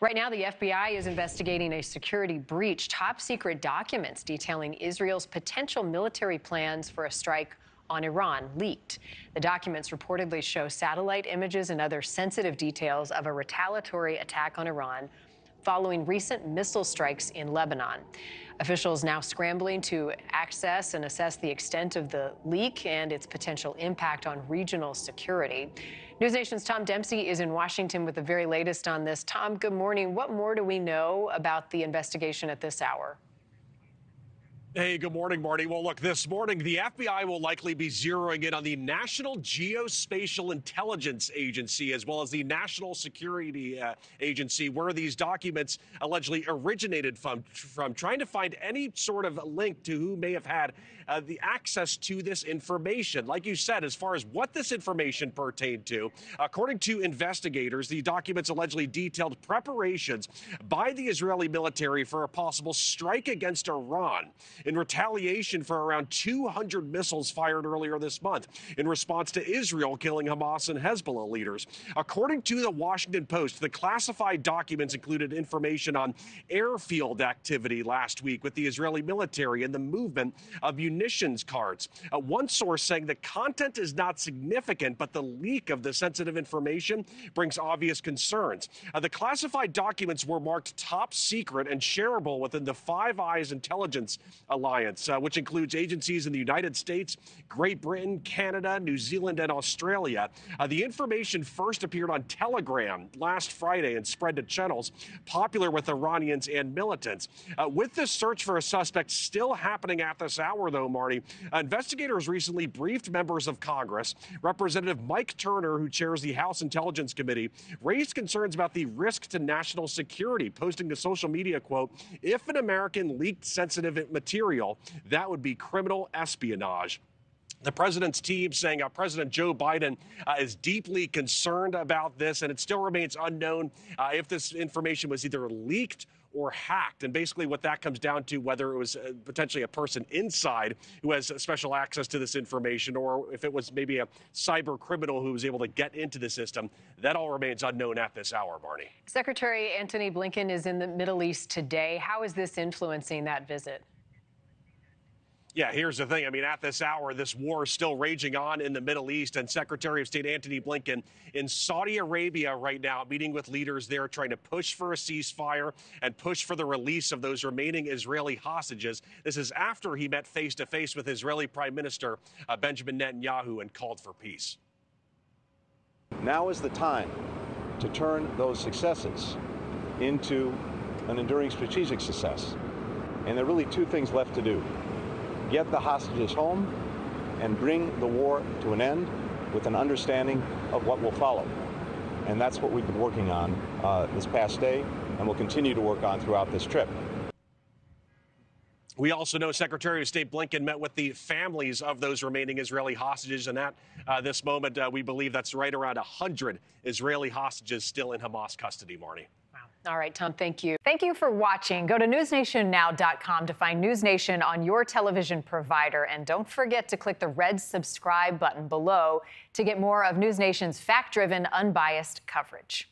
Right now, the FBI is investigating a security breach. Top secret documents detailing Israel's potential military plans for a strike on Iran leaked. The documents reportedly show satellite images and other sensitive details of a retaliatory attack on Iran following recent missile strikes in Lebanon. Officials now scrambling to access and assess the extent of the leak and its potential impact on regional security. NewsNation's Tom Dempsey is in Washington with the very latest on this. Tom, good morning. What more do we know about the investigation at this hour? Hey, good morning, Marty. Well, look, this morning, the FBI will likely be zeroing in on the National Geospatial Intelligence Agency, as well as the National Security Agency, where these documents allegedly originated from, trying to find any sort of link to who may have had the access to this information. Like you said, as far as what this information pertained to, according to investigators, the documents allegedly detailed preparations by the Israeli military for a possible strike against Iran in retaliation for around 200 missiles fired earlier this month in response to Israel killing Hamas and Hezbollah leaders. According to the Washington Post, the classified documents included information on airfield activity last week with the Israeli military and the movement of munitions carts. One source saying the content is not significant, but the leak of the sensitive information brings obvious concerns. The classified documents were marked top secret and shareable within the Five Eyes intelligence alliance, which includes agencies in the United States, Great Britain, Canada, New Zealand, and Australia. The information first appeared on Telegram last Friday and spread to channels popular with Iranians and militants. With the search for a suspect still happening at this hour, though, Marty, investigators recently briefed members of Congress. Representative Mike Turner, who chairs the House Intelligence Committee, raised concerns about the risk to national security, posting to social media, quote, "If an American leaked sensitive material, that would be criminal espionage." The president's team saying President Joe Biden is deeply concerned about this, and it still remains unknown if this information was either leaked or hacked. And basically what that comes down to, whether it was potentially a person inside who has special access to this information, or if it was maybe a cyber criminal who was able to get into the system, that all remains unknown at this hour, Marnie. Secretary Antony Blinken is in the Middle East today. How is this influencing that visit? Yeah, here's the thing. I mean, at this hour, this war is still raging on in the Middle East, and Secretary of State Antony Blinken in Saudi Arabia right now, meeting with leaders there, trying to push for a ceasefire and push for the release of those remaining Israeli hostages. This is after he met face-to-face with Israeli Prime Minister Benjamin Netanyahu and called for peace. Now is the time to turn those successes into an enduring strategic success. And there are really two things left to do. Get the hostages home and bring the war to an end with an understanding of what will follow. And that's what we've been working on this past day, and will continue to work on throughout this trip. We also know Secretary of State Blinken met with the families of those remaining Israeli hostages, and at this moment, we believe that's right around 100 Israeli hostages still in Hamas custody, Marnie. All right, Tom, thank you. Thank you for watching. Go to newsnationnow.com to find NewsNation on your television provider. And don't forget to click the red subscribe button below to get more of NewsNation's fact-driven, unbiased coverage.